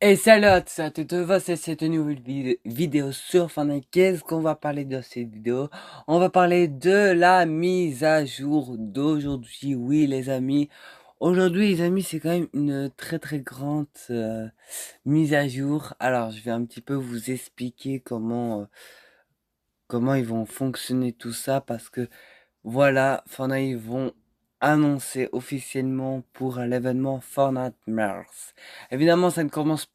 Et salut à tous et à toutes, c'est cette nouvelle vidéo sur Fortnite. Qu'est-ce qu'on va parler de cette vidéo? On va parler de la mise à jour d'aujourd'hui. Oui les amis, aujourd'hui les amis c'est quand même une très grande mise à jour. Alors je vais un petit peu vous expliquer comment ils vont fonctionner tout ça parce que voilà, Fortnite ils vont annoncer officiellement pour l'événement Fortnite Mars. Évidemment ça ne commence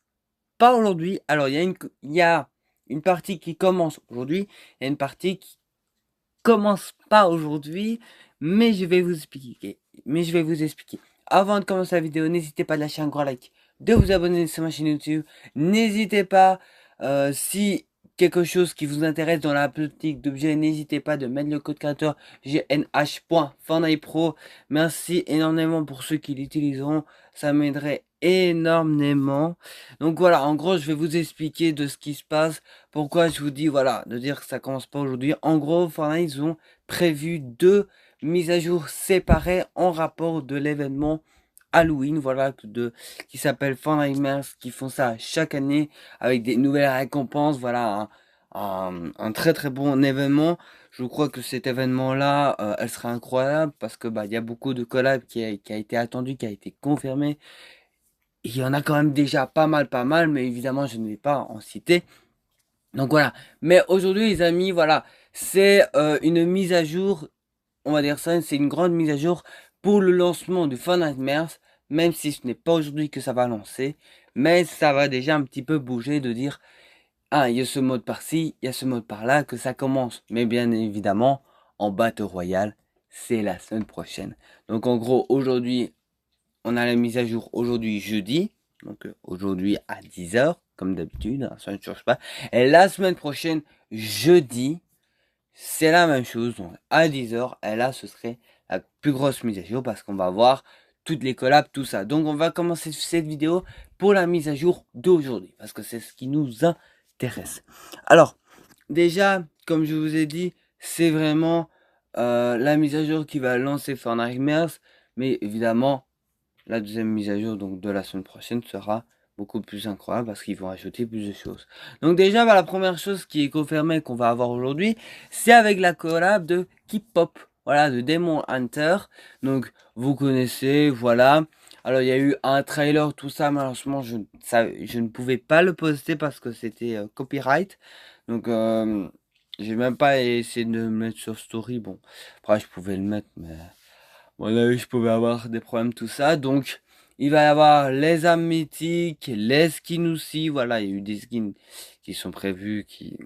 pas aujourd'hui. Alors, il y a une partie qui commence aujourd'hui. Il y a une partie qui commence pas aujourd'hui. Mais je vais vous expliquer. Avant de commencer la vidéo, n'hésitez pas à lâcher un gros like, de vous abonner sur ma chaîne YouTube. N'hésitez pas, si quelque chose qui vous intéresse dans la politique d'objets, n'hésitez pas de mettre le code créateur gnh.fortnitepro. Merci énormément pour ceux qui l'utiliseront. Ça m'aiderait énormément. Donc voilà, en gros, je vais vous expliquer de ce qui se passe. Pourquoi je vous dis, voilà, de dire que ça commence pas aujourd'hui. En gros, Fortnite, ils ont prévu deux mises à jour séparées en rapport de l'événement Halloween, voilà, qui s'appelle Fortnite Mars, qui font ça chaque année avec des nouvelles récompenses, voilà, un très bon événement. Je crois que cet événement-là, elle sera incroyable parce que bah il y a beaucoup de collabs qui a été attendu, qui a été confirmé. Il y en a quand même déjà pas mal, mais évidemment je ne vais pas en citer. Donc voilà. Mais aujourd'hui les amis, voilà, c'est une mise à jour, on va dire ça, c'est une grande mise à jour pour le lancement du Fortnite Mars, même si ce n'est pas aujourd'hui que ça va lancer, mais ça va déjà un petit peu bouger de dire, ah, il y a ce mode par-ci, il y a ce mode par-là, que ça commence. Mais bien évidemment, en Battle Royale, c'est la semaine prochaine. Donc en gros, aujourd'hui, on a la mise à jour aujourd'hui jeudi, donc aujourd'hui à 10 h comme d'habitude, hein, ça ne change pas. Et la semaine prochaine, jeudi, c'est la même chose, donc à 10 h, et là ce serait la plus grosse mise à jour parce qu'on va voir toutes les collabs, tout ça. Donc on va commencer cette vidéo pour la mise à jour d'aujourd'hui, parce que c'est ce qui nous intéresse. Alors, déjà, comme je vous ai dit, c'est vraiment la mise à jour qui va lancer Fortnite Mars, mais évidemment, la deuxième mise à jour donc de la semaine prochaine sera beaucoup plus incroyable parce qu'ils vont ajouter plus de choses. Donc déjà, bah, la première chose qui est confirmée qu'on va avoir aujourd'hui, c'est avec la collab de K-Pop, voilà, de Demon Hunter. Donc vous connaissez, voilà. Alors il y a eu un trailer, tout ça, malheureusement je ne pouvais pas le poster parce que c'était copyright. Donc j'ai même pas essayé de le mettre sur Story. Bon, après je pouvais le mettre, mais voilà, je pouvais avoir des problèmes, tout ça. Donc, il va y avoir les âmes mythiques, les skins aussi. Voilà, il y a eu des skins qui sont prévus, qui...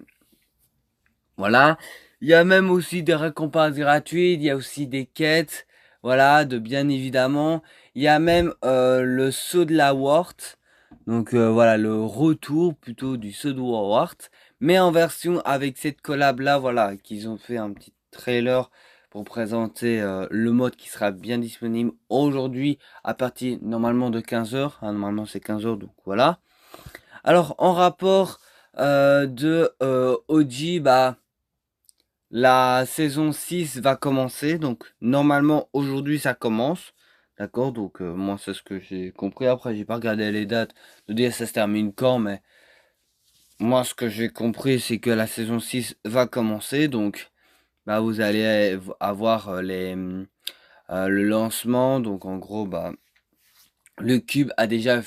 Voilà. Il y a même aussi des récompenses gratuites, il y a aussi des quêtes. Voilà, de bien évidemment. Il y a même le saut de la Wart. Donc, voilà, le retour plutôt du saut de Wart. Mais en version avec cette collab-là, voilà, qu'ils ont fait un petit trailer pour présenter le mode qui sera bien disponible aujourd'hui à partir normalement de 15 h. Normalement c'est 15 h, donc voilà. Alors en rapport de OG, bah la saison 6 va commencer. Donc normalement aujourd'hui ça commence. D'accord, donc moi c'est ce que j'ai compris. Après j'ai pas regardé les dates de dire ça se termine quand, mais moi ce que j'ai compris c'est que la saison 6 va commencer. Donc bah vous allez avoir le lancement. Donc en gros, bah le cube a déjà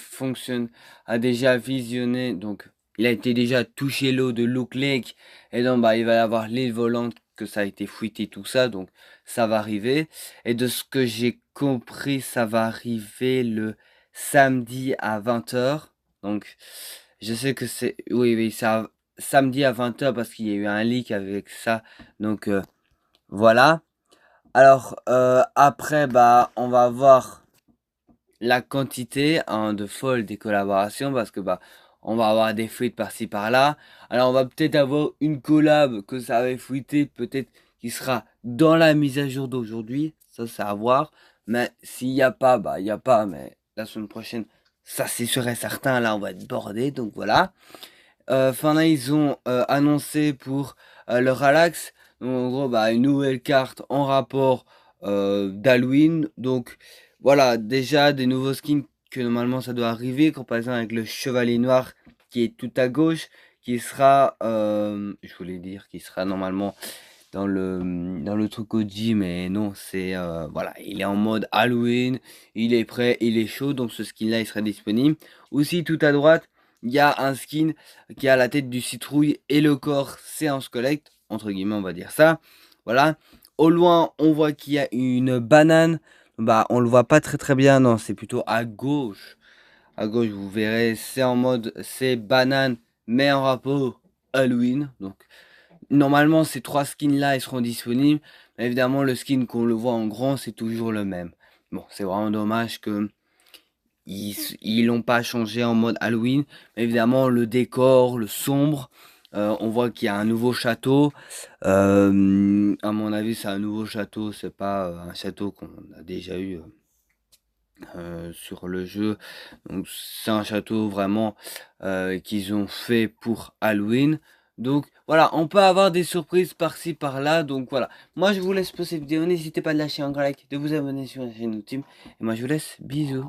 visionné, donc il a été déjà touché l'eau de Look Lake, et donc bah il va y avoir l'île volante, que ça a été fouetté, tout ça, donc ça va arriver. Et de ce que j'ai compris, ça va arriver le samedi à 20 h. Donc je sais que c'est, oui, ça samedi à 20 h parce qu'il y a eu un leak avec ça. Donc voilà. Alors après, bah on va voir la quantité de folle des collaborations parce que bah on va avoir des fuites par-ci par-là. Alors on va peut-être avoir une collab que ça avait fuité, peut-être qui sera dans la mise à jour d'aujourd'hui, ça c'est à voir. Mais s'il n'y a pas, bah il n'y a pas, mais la semaine prochaine, ça c'est sûr et certain, là on va être bordé, donc voilà. Enfin là ils ont annoncé pour le Relax, donc en gros bah une nouvelle carte en rapport d'Halloween. Donc voilà, déjà des nouveaux skins que normalement ça doit arriver, comparaison avec le chevalier noir qui est tout à gauche, qui sera, je voulais dire, qui sera normalement dans le truc Oji, mais non, c'est, voilà, il est en mode Halloween, il est prêt, il est chaud, donc ce skin-là, il sera disponible. Aussi, tout à droite, il y a un skin qui a la tête du citrouille et le corps séance collect, entre guillemets, on va dire ça. Voilà. Au loin, on voit qu'il y a une banane. Bah, on le voit pas très bien, non, c'est plutôt à gauche. À gauche, vous verrez, c'est en mode, c'est banane, mais en rapport Halloween. Donc, normalement, ces 3 skins-là, ils seront disponibles. Mais évidemment, le skin qu'on le voit en grand, c'est toujours le même. Bon, c'est vraiment dommage que ils l'ont pas changé en mode Halloween. Mais évidemment, le décor, le sombre, on voit qu'il y a un nouveau château. À mon avis, c'est un nouveau château. C'est pas un château qu'on a déjà eu sur le jeu. Donc, c'est un château vraiment qu'ils ont fait pour Halloween. Donc voilà, on peut avoir des surprises par-ci par-là. Donc voilà, moi je vous laisse pour cette vidéo. N'hésitez pas à lâcher un grand like, de vous abonner sur la chaîne Ultime. Et moi je vous laisse, bisous.